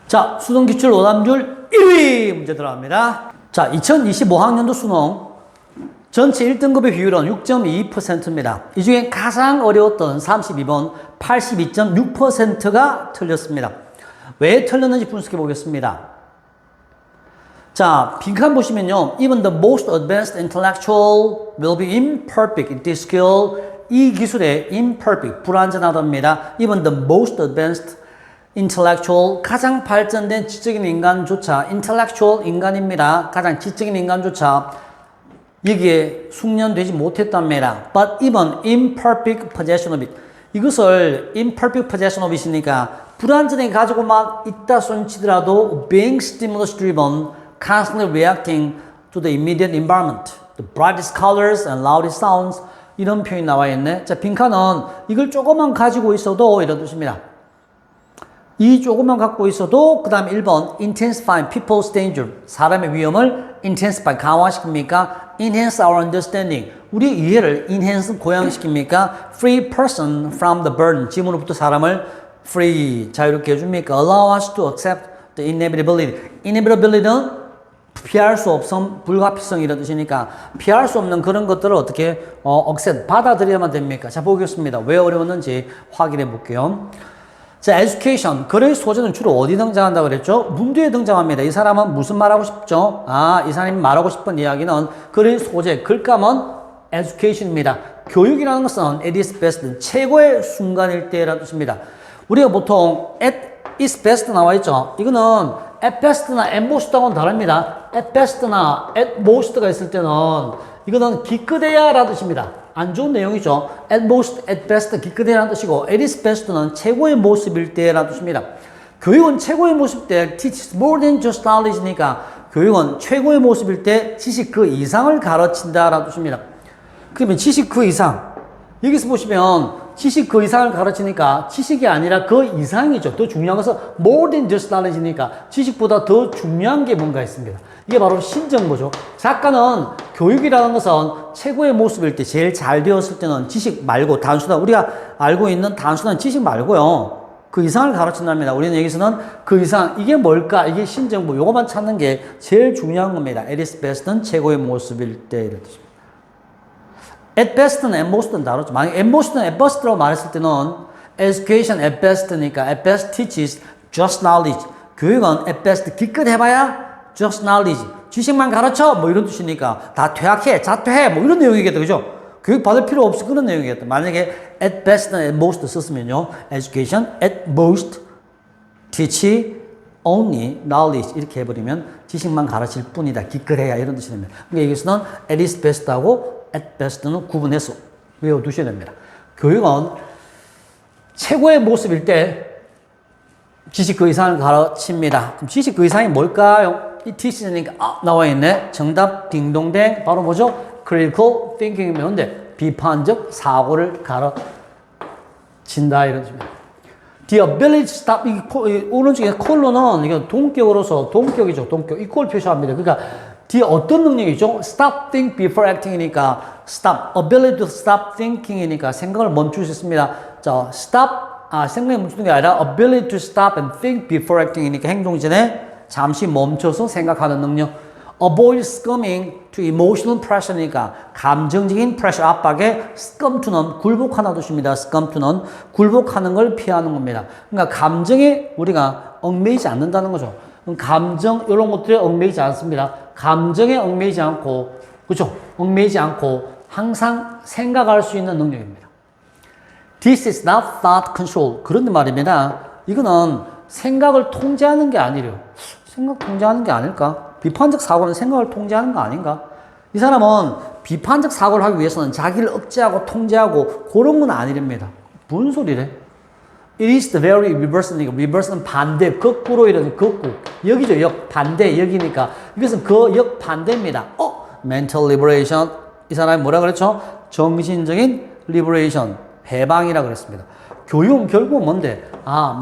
자, 수능 기출 오답률 1위 문제 들어갑니다. 자, 2025학년도 수능 전체 1등급의 비율은 6.2%입니다. 이 중에 가장 어려웠던 32번 82.6%가 틀렸습니다. 왜 틀렸는지 분석해 보겠습니다. 자, 빈칸 보시면요. Even the most advanced intellectual will be imperfect in this skill. 이 기술에 imperfect, 불완전하답니다. Even the most advanced intellectual, 가장 발전된 지적인 인간조차, intellectual 인간입니다. 가장 지적인 인간조차 여기에 숙련되지 못했답니다. But even imperfect possession of it. 이것을 imperfect possession of it이니까 불완전히 가지고만 있다 손치더라도 being stimulus driven, constantly reacting to the immediate environment, the brightest colors and loudest sounds, 이런 표현이 나와 있네. 자, 빈칸은 이걸 조금만 가지고 있어도 이런 뜻입니다. 이 조금만 갖고 있어도 그 다음 1번 intensifying people's danger, 사람의 위험을 intensify, 강화시킵니까? enhance our understanding, 우리 이해를 enhance, 고양시킵니까? free person from the burden, 짐으로부터 사람을 free, 자유롭게 해줍니까? allow us to accept the inevitability, inevitability는 피할 수 없음, 불가피성 이런 뜻이니까 피할 수 없는 그런 것들을 어떻게 accept, 받아들여야만 됩니까? 자, 보겠습니다. 왜 어려웠는지 확인해 볼게요. 자, education. 글의 소재는 주로 어디 등장한다고 그랬죠? 문제에 등장합니다. 이 사람은 무슨 말하고 싶죠? 이 사람이 말하고 싶은 이야기는 글의 소재, 글감은 education입니다. 교육이라는 것은 at its best, 최고의 순간일 때라는 뜻입니다. 우리가 보통 at its best 나와 있죠? 이거는 at best나 at most하고는 다릅니다. at best나 at most가 있을 때는 이거는 기껏해야 라는 뜻입니다. 안 좋은 내용이죠. at most, at best, 기껏해라는 뜻이고 at its best는 최고의 모습일 때라는 뜻입니다. 교육은 최고의 모습일 때 teaches more than just knowledge니까 교육은 최고의 모습일 때 지식 그 이상을 가르친다라는 뜻입니다. 그러면 지식 그 이상, 여기서 보시면 지식 그 이상을 가르치니까 지식이 아니라 그 이상이죠. 더 중요한 것은 more than just knowledge니까 지식보다 더 중요한 게 뭔가 있습니다. 이게 바로 신정보죠. 작가는 교육이라는 것은 최고의 모습일 때, 제일 잘 되었을 때는 지식 말고 단순한, 우리가 알고 있는 단순한 지식 말고요, 그 이상을 가르친답니다. 우리는 여기서는 그 이상, 이게 뭘까? 이게 신정보, 요것만 찾는 게 제일 중요한 겁니다. at its best는 최고의 모습일 때 이런 뜻입니다. at best는 at most는 다르죠. 만약 at most는 at best라고 말했을 때는 education at best니까 at best teaches just knowledge. 교육은 at best 기껏 해봐야 just knowledge. 지식만 가르쳐 뭐 이런 뜻이니까 다 퇴학해, 자퇴해 뭐 이런 내용이겠다, 그죠? 교육 받을 필요 없어 그런 내용이겠다. 만약에 at best는 at most 썼으면요, education at most teach only knowledge 이렇게 해버리면 지식만 가르칠 뿐이다, 기껏해야 이런 뜻이 됩니다. 그러니까 여기서는 at its best하고 at best는 구분해서 외워두셔야 됩니다. 교육은 최고의 모습일 때 지식 그 이상을 가르칩니다. 그럼 지식 그 이상이 뭘까요? 이 teach니까 나와 있네. 정답 딩동댕. 바로 뭐죠? critical thinking이면 뭔데? 비판적 사고를 가르친다 이런 뜻입니다. The ability to stop, 이 오른쪽에 콜론은 이게 동격으로서 동격이죠. 동격. 이걸 표시합니다. 그러니까 뒤에 어떤 능력이죠? Stop, think before acting이니까 stop, ability to stop thinking이니까 생각을 멈출 수 있습니다. 자, stop, 생각이 멈추는 게 아니라 ability to stop and think before acting이니까 행동 전에 잠시 멈춰서 생각하는 능력. avoid succumbing to emotional pressure니까 감정적인 pressure, 압박에 succumb to는 굴복하는 뜻입니다. succumb to는 굴복하는 걸 피하는 겁니다. 그러니까 감정에 우리가 얽매이지 않는다는 거죠. 감정 이런 것들에 얽매이지 않습니다. 감정에 얽매이지 않고, 그렇죠? 얽매이지 않고 항상 생각할 수 있는 능력입니다. This is not thought control. 그런 말입니다. 이거는 생각을 통제하는 게 아니래요. 생각 통제하는 게 아닐까? 비판적 사고는 생각을 통제하는 거 아닌가? 이 사람은 비판적 사고를 하기 위해서는 자기를 억제하고 통제하고 그런 건 아니랍니다. 무슨 소리래? It is the very reverse니까 reverse는 반대, 거꾸로 이러는 거꾸. 여기죠, 역, 반대, 여기니까. 이것은 그 역 반대입니다. mental liberation. 이 사람이 뭐라 그랬죠? 정신적인 liberation, 해방이라 그랬습니다. 교육은 결국 뭔데?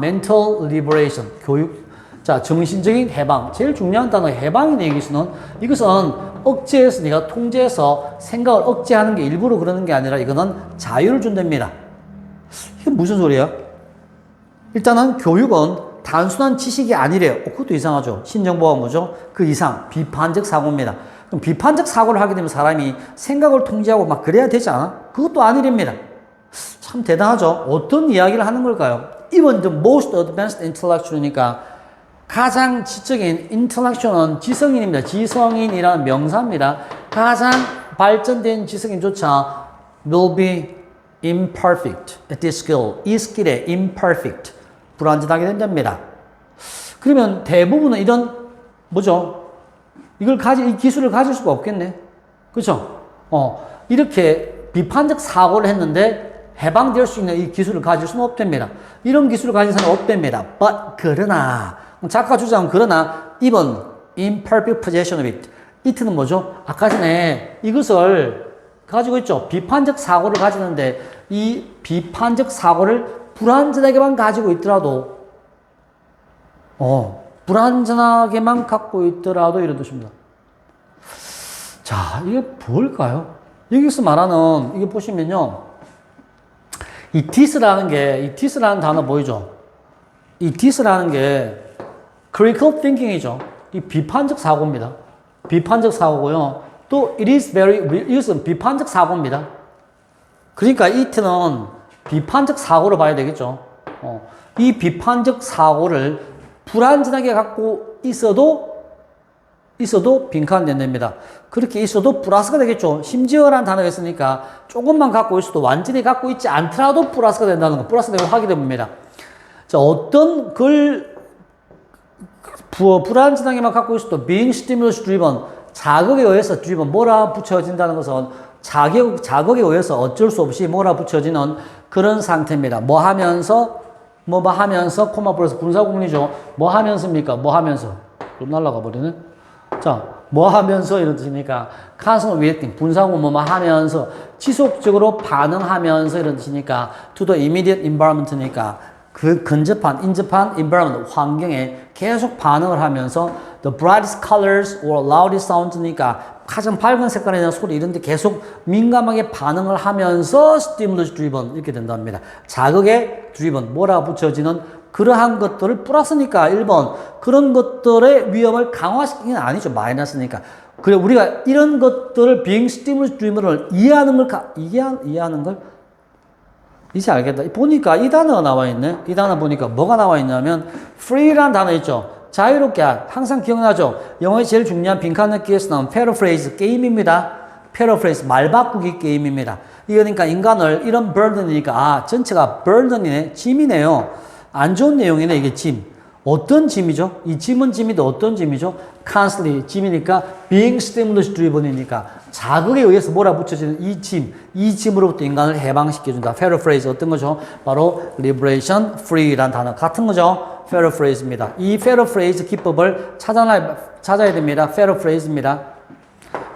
mental liberation, 교육. 자, 정신적인 해방. 제일 중요한 단어 해방이네, 여기서는. 이것은 억제해서, 네가 통제해서 생각을 억제하는 게 일부러 그러는 게 아니라 이거는 자유를 준답니다. 이게 무슨 소리야? 일단은 교육은 단순한 지식이 아니래요. 그것도 이상하죠. 신정보가 뭐죠? 그 이상 비판적 사고입니다. 그럼 비판적 사고를 하게 되면 사람이 생각을 통제하고 막 그래야 되지 않아? 그것도 아니랍니다. 참 대단하죠. 어떤 이야기를 하는 걸까요? Even the most advanced intellectual이니까 가장 지적인 intellectual은 지성인입니다. 지성인이라는 명사입니다. 가장 발전된 지성인조차 will be imperfect at this skill. 이 스킬에 imperfect. 불완전하게 된답니다. 그러면 대부분은 이런 뭐죠? 이 기술을 가질 수가 없겠네. 그렇죠? 이렇게 비판적 사고를 했는데 해방될 수 있는 이 기술을 가질 수는 없답니다. 이런 기술을 가진 사람은 없답니다. But 그러나 작가 주장은 그러나 even imperfect possession of it. it는 뭐죠? 아까 전에 이것을 가지고 있죠. 비판적 사고를 가지는데 이 비판적 사고를 불완전하게만 가지고 있더라도 불완전하게만 갖고 있더라도 이런 뜻입니다. 자, 이게 뭘까요? 여기서 말하는 이게 보시면요. 이 this라는 단어 보이죠? 이 this라는 게 critical thinking이죠. 이 비판적 사고입니다. 비판적 사고고요. 또 이것은 비판적 사고입니다. 그러니까 it는 비판적 사고로 봐야 되겠죠. 이 비판적 사고를 불완전하게 갖고 있어도 빈칸된답니다. 그렇게 있어도 플러스가 되겠죠. 심지어라는 단어가 있으니까 조금만 갖고 있어도 완전히 갖고 있지 않더라도 플러스가 된다는 거, 플러스 되고 확인해 봅니다. 자, 어떤 걸 불완전하게만 갖고 있어도 being stimulus driven, 자극에 의해서 driven, 몰아붙여진다는 것은 자극에 의해서 어쩔 수 없이 몰아붙여지는 그런 상태입니다. 뭐 하면서, 코마 플러스 분사구문이죠. 뭐 하면서입니까? 뭐 하면서. 또 날아가 버리네. 자, 뭐 하면서 이런 뜻이니까, constantly reacting, 분사구문 뭐 하면서, 지속적으로 반응하면서 이런 뜻이니까, to the immediate environment니까, 그 인접한 environment, 환경에 계속 반응을 하면서, the brightest colors or loudest sounds니까, 가장 밝은 색깔에 대한 소리 이런 데 계속 민감하게 반응을 하면서 stimulus driven 이렇게 된답니다. 자극에 driven, 몰아붙여지는 그러한 것들을 플러스니까 1번 그런 것들의 위험을 강화시키는 게 아니죠. 마이너스니까. 그래 우리가 이런 것들을 being stimulus driven을 이해하는 걸 이제 알겠다. 보니까 이 단어가 나와 있네. 이 단어 보니까 뭐가 나와 있냐면 free라는 단어 있죠. 자유롭게 항상 기억나죠? 영어의 제일 중요한 빈칸 넣기에서 나온 paraphrase 게임입니다. paraphrase 말 바꾸기 게임입니다. 그러니까 인간을 이런 burden이니까 전체가 burden이네. 짐이네요. 안 좋은 내용이네. 이게 짐. 어떤 짐이죠? 이 짐은 짐인데 어떤 짐이죠? constantly 짐이니까 being stimulus driven이니까 자극에 의해서 몰아붙여지는 이 짐으로부터 인간을 해방시켜준다. paraphrase 어떤 거죠? 바로 liberation, free라는 단어 같은 거죠. paraphrase입니다. 이 paraphrase 기법을 찾아야 됩니다. paraphrase입니다.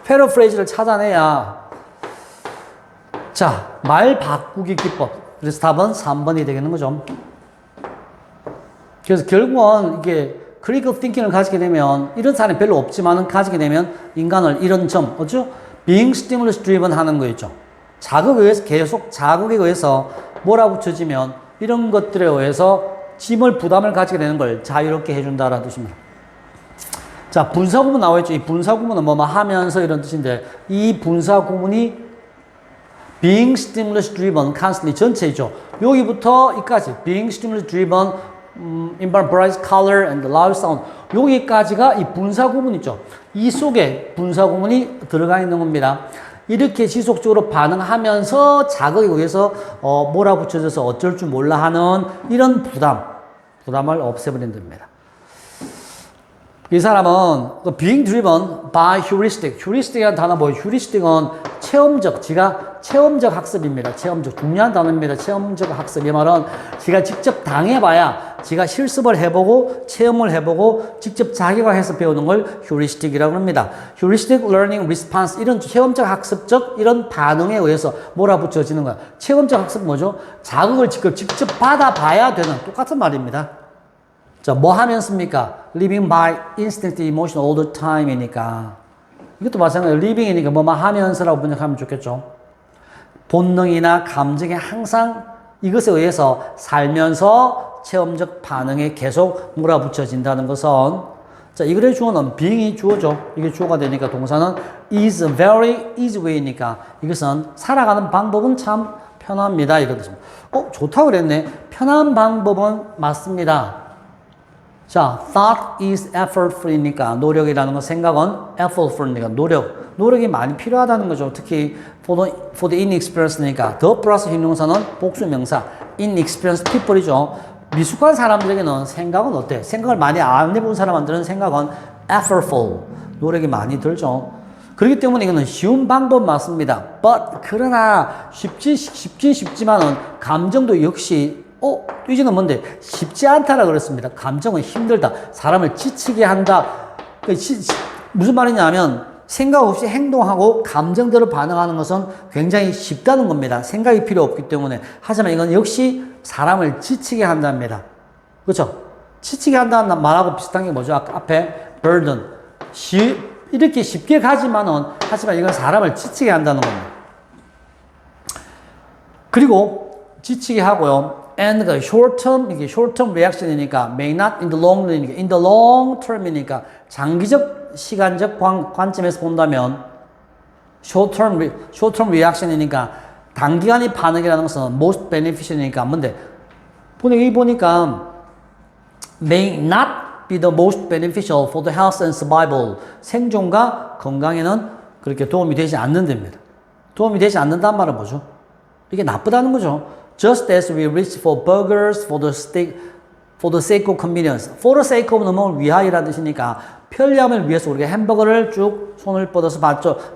paraphrase를 찾아내야 자, 말 바꾸기 기법. 그래서 답은 3번이 되겠는 거죠. 그래서 결국은 이게 critical thinking을 가지게 되면 이런 사람이 별로 없지만은 가지게 되면 인간을 이런 점, 어죠? being stimulus driven 하는 거 있죠. 계속 자극에 의해서 몰아붙여지면 이런 것들에 의해서 부담을 가지게 되는 걸 자유롭게 해준다라는 뜻입니다. 자, 분사구문 나와있죠. 이 분사구문은 뭐뭐 하면서 이런 뜻인데, 이 분사구문이 being stimulus driven, constantly 전체이죠. 여기부터 이까지 being stimulus driven, environment, bright color and loud sound 여기까지가 이 분사구문이죠. 이 속에 분사구문이 들어가 있는 겁니다. 이렇게 지속적으로 반응하면서 자극에 의해서 몰아붙여져서 어쩔 줄 몰라 하는 이런 부담을 없애버린답니다. 이 사람은 being driven by heuristic. heuristic이라는 단어 뭐예요? heuristic은 체험적 학습입니다. 중요한 단어입니다. 체험적 학습. 이 말은 지가 직접 당해봐야 지가 실습을 해보고 체험을 해보고 직접 자기가 해서 배우는 걸 heuristic이라고 합니다. heuristic learning response 이런 체험적 학습적 이런 반응에 의해서 몰아붙여지는 거야. 체험적 학습 뭐죠? 자극을 직접 받아봐야 되는 똑같은 말입니다. 자, 뭐 하면서입니까? living by instinct emotion all the time이니까 이것도 마찬가지로 living이니까 뭐뭐 하면서라고 번역하면 좋겠죠. 본능이나 감정에 항상 이것에 의해서 살면서 체험적 반응에 계속 몰아붙여진다는 것은 자, 이 글의 주어는 being이 주어죠. 이게 주어가 되니까 동사는 is very easy way니까 이것은 살아가는 방법은 참 편합니다. 이거죠. 좋다고 그랬네. 편한 방법은 맞습니다. 자, thought is effortfully니까 노력이라는 건 생각은 effortfully니까 노력이 많이 필요하다는 거죠. 특히 for the inexperienced니까 the 플러스 형용사는 복수명사 inexperienced people이죠. 미숙한 사람들에게는 생각은 어때? 생각을 많이 안 해본 사람들은 생각은 effortful 노력이 많이 들죠. 그렇기 때문에 이거는 쉬운 방법 맞습니다. But 그러나 쉽지만은 감정도 역시 이제는 뭔데? 쉽지 않다라 그랬습니다. 감정은 힘들다. 사람을 지치게 한다. 무슨 말이냐면 생각 없이 행동하고 감정대로 반응하는 것은 굉장히 쉽다는 겁니다. 생각이 필요 없기 때문에. 하지만 이건 역시 사람을 지치게 한답니다. 그렇죠? 지치게 한다는 말하고 비슷한 게 뭐죠? 앞에 burden. 이렇게 쉽게 가지만은 하지만 이건 사람을 지치게 한다는 겁니다. 그리고 지치게 하고요. And the short term, 이게 short term reaction이니까 may not in the long run이니까 in the long term이니까 장기적 시간적 관점에서 본다면 short term reaction이니까 단기간의 반응이라는 것은 most beneficial이니까 뭔데? 여기 보니까 may not be the most beneficial for the health and survival. 생존과 건강에는 그렇게 도움이 되지 않는답니다. 도움이 되지 않는다는 말은 뭐죠? 이게 나쁘다는 거죠. Just as we reach for burgers for the sake of convenience. For the sake of 는 위하여라는 뜻이니까 편리함을 위해서 우리가 햄버거를 쭉 손을 뻗어서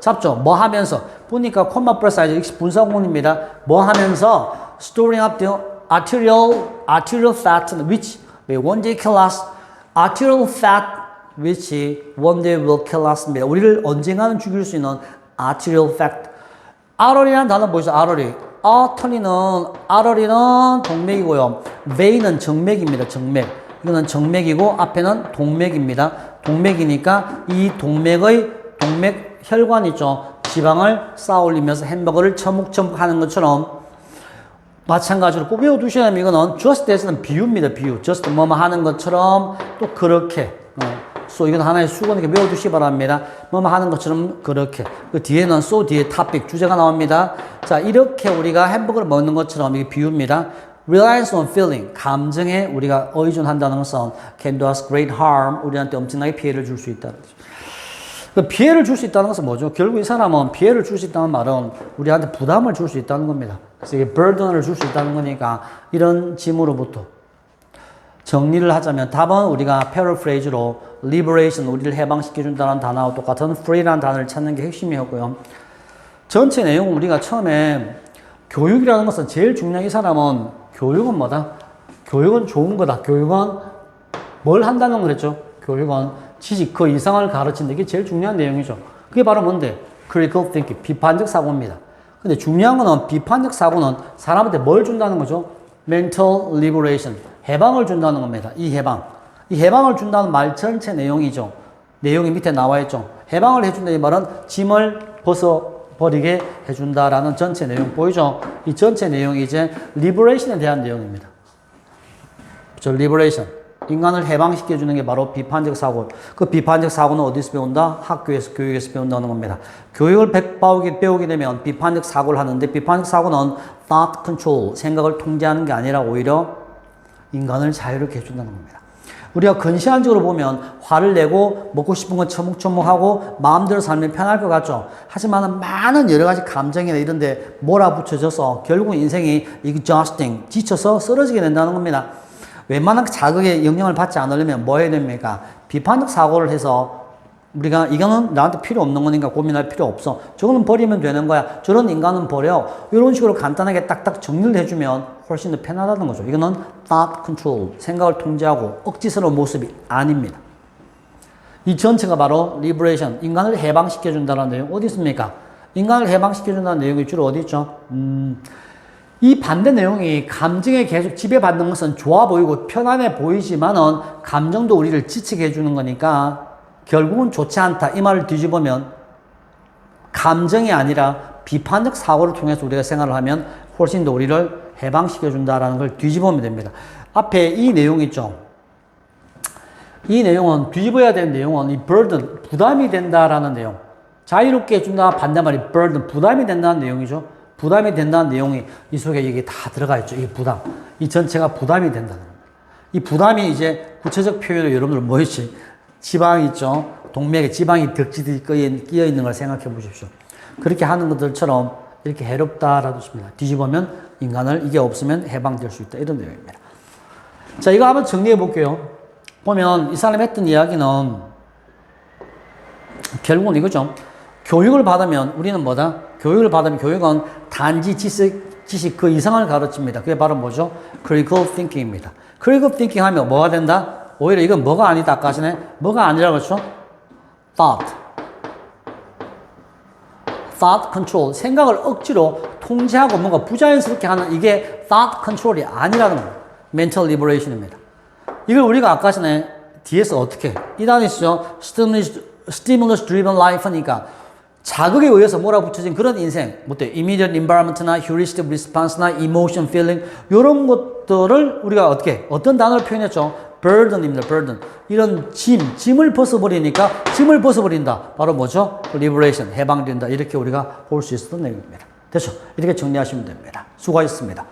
잡죠. 뭐 하면서 보니까 콤마 플러스 사이즈 역시 분사구문입니다. 뭐 하면서 storing up the arterial fat which will one day kill us. Arterial fat which one day will kill us입니다. 우리를 언젠가는 죽일 수 있는 arterial fat. artery라는 단어 보이죠? artery는 동맥이고요. vein은 정맥입니다. 정맥. 이거는 정맥이고 앞에는 동맥입니다. 동맥이니까 이 동맥 혈관 있죠. 지방을 쌓아 올리면서 햄버거를 처묵처묵 하는 것처럼 마찬가지로 꼭 외워두셔야 하면 이거는 just as는 비유입니다. 비유. just 뭐뭐 하는 것처럼 또 그렇게. so 이건 하나의 수건이니까 외워두시기 바랍니다. 뭐뭐 하는 것처럼 그렇게. 그 뒤에는 so 뒤에 topic 주제가 나옵니다. 자, 이렇게 우리가 햄버거를 먹는 것처럼 이게 비유입니다. Reliance on feeling, 감정에 우리가 의존한다는 것은 can do us great harm, 우리한테 엄청나게 피해를 줄 수 있다는 거죠. 그 피해를 줄 수 있다는 것은 뭐죠? 결국 이 사람은 피해를 줄 수 있다는 말은 우리한테 부담을 줄 수 있다는 겁니다. 그래서 이게 burden을 줄 수 있다는 거니까 이런 짐으로부터 정리를 하자면 답은 우리가 paraphrase로 liberation, 우리를 해방시켜준다는 단어와 똑같은 free라는 단어를 찾는 게 핵심이었고요. 전체 내용은 우리가 처음에 교육이라는 것은 제일 중요한 이 사람은 교육은 뭐다? 교육은 좋은 거다. 교육은 뭘 한다는 거랬죠? 교육은 지식 그 이상을 가르친다. 이게 제일 중요한 내용이죠. 그게 바로 뭔데? critical thinking, 비판적 사고입니다. 근데 중요한 거는 비판적 사고는 사람한테 뭘 준다는 거죠? mental liberation, 해방을 준다는 겁니다. 이 해방을 준다는 말 전체 내용이죠. 내용이 밑에 나와 있죠. 해방을 해준다 이 말은 짐을 벗어버리게 해준다라는 전체 내용 보이죠? 이 전체 내용이 이제 liberation에 대한 내용입니다. 그렇죠? liberation. 인간을 해방시켜주는 게 바로 비판적 사고. 그 비판적 사고는 어디서 배운다? 학교에서, 교육에서 배운다는 겁니다. 교육을 배우게 되면 비판적 사고를 하는데 비판적 사고는 thought control, 생각을 통제하는 게 아니라 오히려 인간을 자유롭게 해준다는 겁니다. 우리가 근시안적으로 보면 화를 내고 먹고 싶은 건 처묵처묵하고 마음대로 살면 편할 것 같죠. 하지만 많은 여러 가지 감정이나 이런 데 몰아붙여져서 결국 인생이 exhausting, 지쳐서 쓰러지게 된다는 겁니다. 웬만한 자극에 영향을 받지 않으려면 뭐 해야 됩니까? 비판적 사고를 해서 우리가 이거는 나한테 필요 없는 거니까 고민할 필요 없어. 저거는 버리면 되는 거야. 저런 인간은 버려. 이런 식으로 간단하게 딱딱 정리를 해주면 훨씬 더 편하다는 거죠. 이거는 thought control, 생각을 통제하고 억지스러운 모습이 아닙니다. 이 전체가 바로 liberation, 인간을 해방시켜준다는 내용 어디 있습니까? 인간을 해방시켜준다는 내용이 주로 어디 있죠? 이 반대 내용이 감정에 계속 지배받는 것은 좋아 보이고 편안해 보이지만은 감정도 우리를 지치게 해주는 거니까 결국은 좋지 않다. 이 말을 뒤집으면 감정이 아니라 비판적 사고를 통해서 우리가 생활을 하면 훨씬 더 우리를 해방시켜준다라는 걸 뒤집으면 됩니다. 앞에 이 내용 있죠. 이 내용은 뒤집어야 되는 내용은 이 burden, 부담이 된다라는 내용. 자유롭게 해준다 반대말이 burden, 부담이 된다는 내용이죠. 부담이 된다는 내용이 이 속에 이게 다 들어가 있죠. 이 부담. 이 전체가 부담이 된다는 겁니다. 이 부담이 이제 구체적 표현으로 여러분들 뭐였지? 지방이 있죠. 동맥에 지방이 덕지덕지 끼어 있는 걸 생각해 보십시오. 그렇게 하는 것들처럼 이렇게 해롭다라도 씁니다. 뒤집으면 인간을 이게 없으면 해방될 수 있다. 이런 내용입니다. 자, 이거 한번 정리해 볼게요. 보면 이 사람이 했던 이야기는 결국은 이거죠. 교육을 받으면 우리는 뭐다? 교육을 받으면 교육은 단지 지식 그 이상을 가르칩니다. 그게 바로 뭐죠? critical thinking입니다. critical thinking 하면 뭐가 된다? 오히려 이건 뭐가 아니다. 아까 전에 뭐가 아니라고 했죠? thought control. 생각을 억지로 통제하고 뭔가 부자연스럽게 하는 이게 thought control이 아니라는 거예요. mental liberation입니다. 이걸 우리가 아까 전에 뒤에서 어떻게 이 단어이죠. stimulus driven life니까 자극에 의해서 몰아붙여진 그런 인생, immediate environment나 heuristic response나 emotion feeling 이런 것들을 우리가 어떤 단어를 표현했죠? burden입니다. burden. 이런 짐을 벗어버리니까 짐을 벗어버린다. 바로 뭐죠? liberation, 해방된다. 이렇게 우리가 볼 수 있었던 내용입니다. 됐죠? 이렇게 정리하시면 됩니다. 수고하셨습니다.